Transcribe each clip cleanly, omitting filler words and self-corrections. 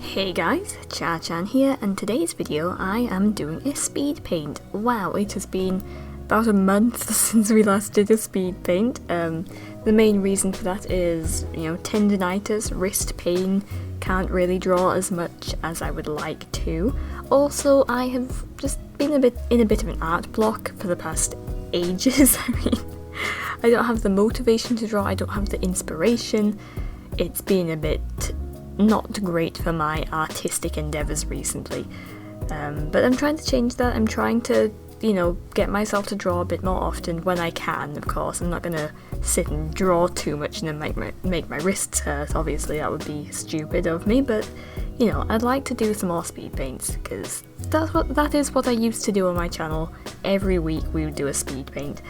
Hey guys, CharrChan here, and today's video I am doing a speed paint. Wow, it has been about a month since we last did a speed paint. The main reason for that is, tendinitis, wrist pain, can't really draw as much as I would like to. Also, I have just been in a bit of an art block for the past ages. I don't have the motivation to draw, I don't have the inspiration. It's been a bit not great for my artistic endeavours recently, but I'm trying to change that. I'm trying to, get myself to draw a bit more often when I can, of course. I'm not going to sit and draw too much and then make my wrists hurt. Obviously that would be stupid of me, but I'd like to do some more speed paints, because that is what I used to do on my channel. Every week we would do a speed paint.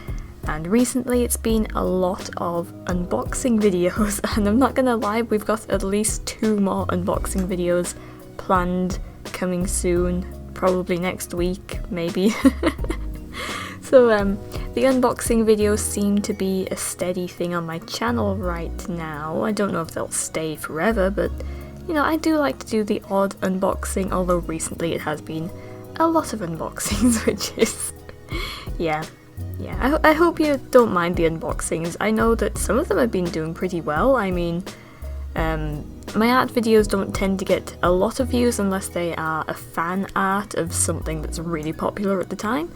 And recently it's been a lot of unboxing videos, and I'm not gonna lie, we've got at least 2 more unboxing videos planned coming soon, probably next week, maybe. So the unboxing videos seem to be a steady thing on my channel right now. I don't know if they'll stay forever, but I do like to do the odd unboxing, although recently it has been a lot of unboxings, which is, yeah, I hope you don't mind the unboxings. I know that some of them have been doing pretty well. I mean, my art videos don't tend to get a lot of views unless they are a fan art of something that's really popular at the time.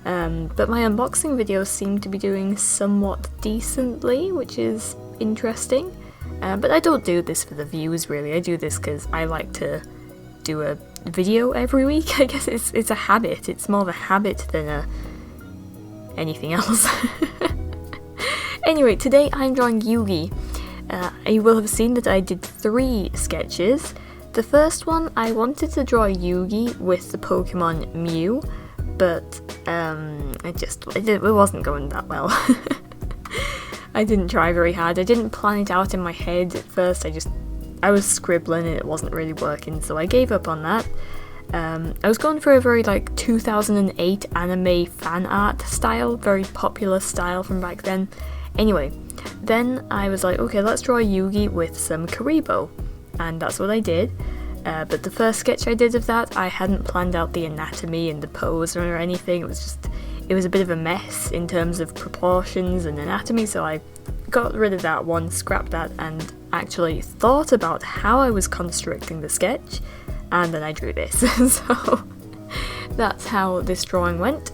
But my unboxing videos seem to be doing somewhat decently, which is interesting. But I don't do this for the views, really. I do this because I like to do a video every week. I guess it's a habit. It's more of a habit than anything else. Anyway, today I'm drawing Yugi. You will have seen that I did 3 sketches. The first one, I wanted to draw Yugi with the Pokemon Mew, but it wasn't going that well. I didn't try very hard. I didn't plan it out in my head at first. I was scribbling and it wasn't really working, so I gave up on that. I was going for a very 2008 anime fan art style, very popular style from back then. Anyway, then I was like, okay, let's draw Yugi with some Kuriboh, and that's what I did. But the first sketch I did of that, I hadn't planned out the anatomy and the pose or anything. It was a bit of a mess in terms of proportions and anatomy, so I got rid of that one, scrapped that, and actually thought about how I was constructing the sketch. And then I drew this, so that's how this drawing went.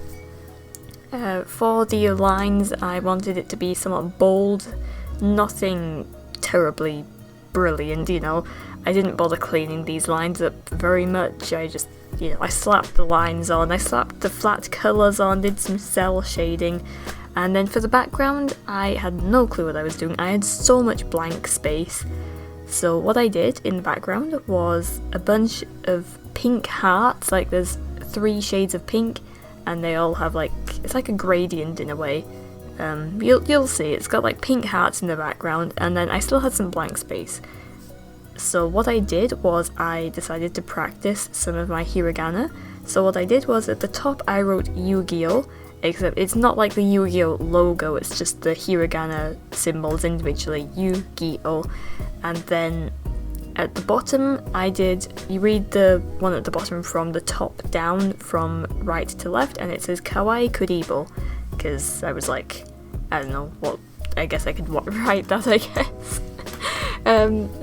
For the lines, I wanted it to be somewhat bold, nothing terribly brilliant, I didn't bother cleaning these lines up very much. I just, I slapped the lines on, I slapped the flat colours on, did some cell shading, and then for the background, I had no clue what I was doing. I had so much blank space. So what I did in the background was a bunch of pink hearts, there's 3 shades of pink, and they all have it's like a gradient in a way. You'll see, it's got pink hearts in the background, and then I still had some blank space. So what I did was I decided to practice some of my hiragana. So what I did was at the top I wrote Yugioh, except it's not like the Yu-Gi-Oh logo, it's just the hiragana symbols individually, Yugioh. And then at the bottom you read the one at the bottom from the top down, from right to left, and it says Kawaii Kuriboh, because I was like, I don't know, I guess I could write that, I guess.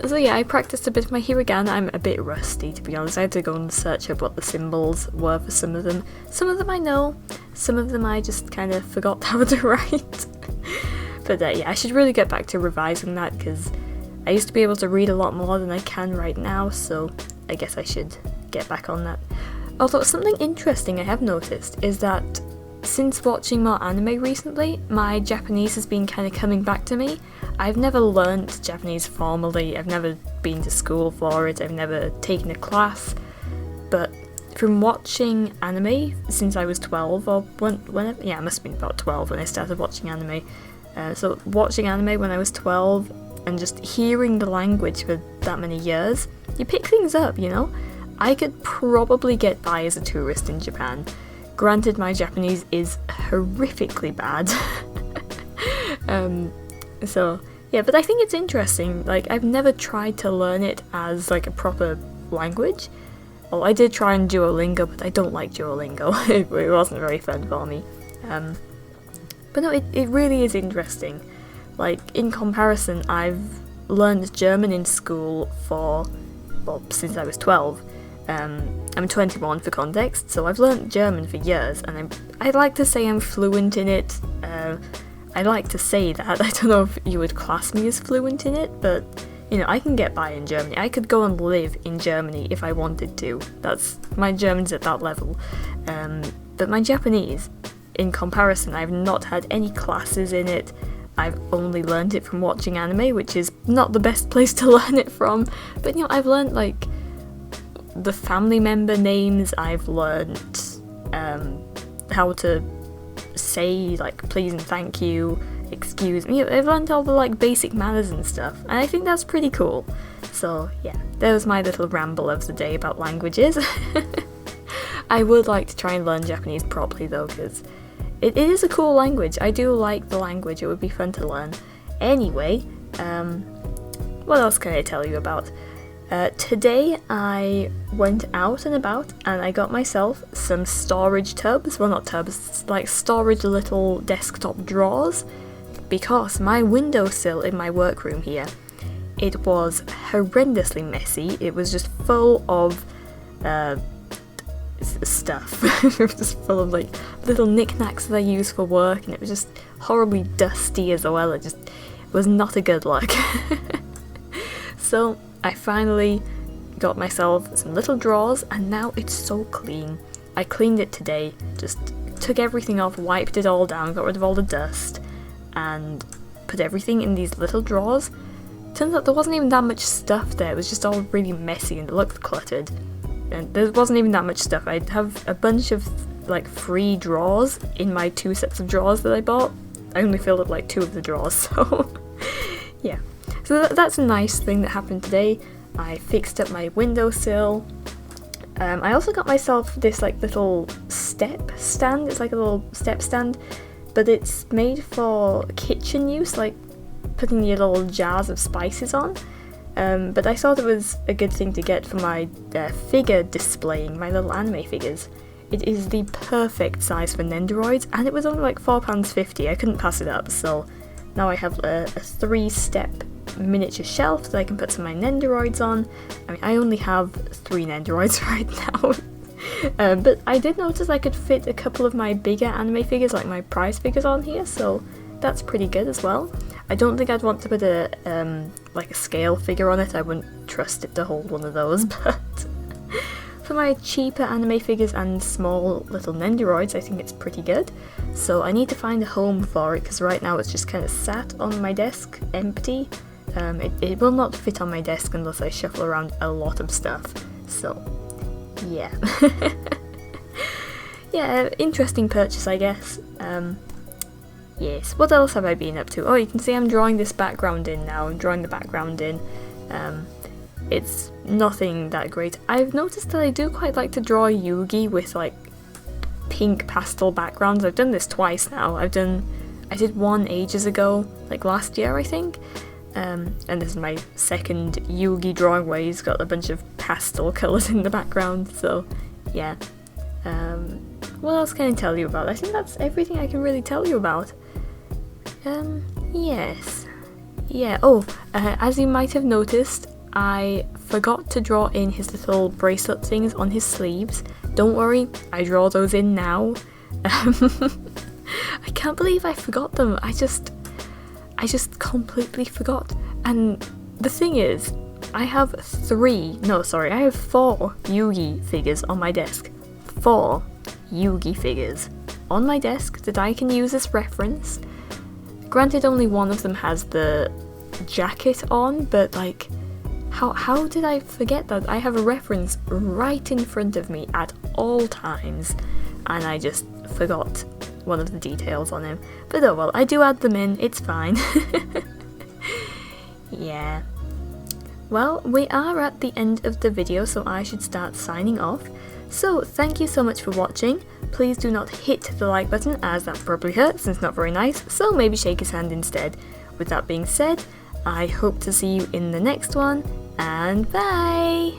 So yeah, I practiced a bit of my hiragana. I'm a bit rusty, to be honest. I had to go and search up what the symbols were for some of them. Some of them I know, some of them I just kind of forgot how to write. But yeah, I should really get back to revising that, because I used to be able to read a lot more than I can right now, so I guess I should get back on that. Although something interesting I have noticed is that since watching more anime recently, my Japanese has been kind of coming back to me. I've never learnt Japanese formally, I've never been to school for it, I've never taken a class, but from watching anime since I was 12, or whenever, yeah, it must have been about 12 when I started watching anime. So watching anime when I was 12 and just hearing the language for that many years, you pick things up, I could probably get by as a tourist in Japan. Granted, my Japanese is horrifically bad. So yeah, but I think it's interesting. I've never tried to learn it as a proper language. Well, I did try on Duolingo, but I don't like Duolingo. It wasn't very fun for me. But no, it really is interesting. Like, in comparison, I've learned German in school since I was 12. I'm 21 for context, so I've learned German for years, and I'd like to say I'm fluent in it. I like to say that. I don't know if you would class me as fluent in it, but, you know, I can get by in Germany. I could go and live in Germany if I wanted to. My German's at that level. But my Japanese, in comparison, I've not had any classes in it. I've only learned it from watching anime, which is not the best place to learn it from. But, you know, I've learned, like, the family member names. I've learned how to say, like, please and thank you, excuse me. I've learned all the, like, basic manners and stuff, and I think that's pretty cool. So yeah, there was my little ramble of the day about languages. I would like to try and learn Japanese properly though, because it is a cool language. I do like the language. It would be fun to learn. Anyway, what else can I tell you about? Today I went out and about and I got myself some storage tubs, well not tubs, like storage little desktop drawers, because my windowsill in my workroom here, it was horrendously messy. It was just full of stuff. It was just full of like little knickknacks that I use for work, and it was just horribly dusty as well. It was not a good look. So I finally got myself some little drawers, and now it's so clean. I cleaned it today, just took everything off, wiped it all down, got rid of all the dust, and put everything in these little drawers. Turns out there wasn't even that much stuff there. It was just all really messy and it looked cluttered. And there wasn't even that much stuff. I have a bunch of like free drawers in my 2 sets of drawers that I bought. I only filled up like 2 of the drawers, so yeah. So that's a nice thing that happened today. I fixed up my windowsill. I also got myself this like little step stand. It's like a little step stand, but it's made for kitchen use, like putting your little jars of spices on. But I thought it was a good thing to get for my figure displaying, my little anime figures. It is the perfect size for Nendoroids, and it was only like £4.50. I couldn't pass it up, so now I have a 3-step miniature shelf that I can put some of my Nendoroids on. I mean, I only have 3 Nendoroids right now. But I did notice I could fit a couple of my bigger anime figures, like my prize figures, on here, so that's pretty good as well. I don't think I'd want to put a scale figure on it. I wouldn't trust it to hold one of those, but for my cheaper anime figures and small little Nendoroids, I think it's pretty good. So I need to find a home for it, because right now it's just kind of sat on my desk, empty. It will not fit on my desk unless I shuffle around a lot of stuff. So, yeah. Yeah, interesting purchase, I guess. Yes, what else have I been up to? Oh, you can see I'm drawing this background in now. I'm drawing the background in. It's nothing that great. I've noticed that I do quite like to draw Yugi with like pink pastel backgrounds. I've done this twice now. I did one ages ago, like last year I think. And this is my second Yugi drawing where he's got a bunch of pastel colours in the background, so yeah. What else can I tell you about? I think that's everything I can really tell you about. Yes. Yeah, as you might have noticed, I forgot to draw in his little bracelet things on his sleeves. Don't worry, I draw those in now. I can't believe I forgot them. I just completely forgot. And the thing is, I have 4 Yugi figures on my desk. 4 Yugi figures on my desk that I can use as reference. Granted, only one of them has the jacket on, but like, how did I forget that? I have a reference right in front of me at all times, and I just forgot one of the details on him. But oh well, I do add them in, it's fine. Yeah. Well, we are at the end of the video, so I should start signing off. So thank you so much for watching. Please do not hit the like button, as that probably hurts and it's not very nice, so maybe shake his hand instead. With that being said, I hope to see you in the next one, and bye!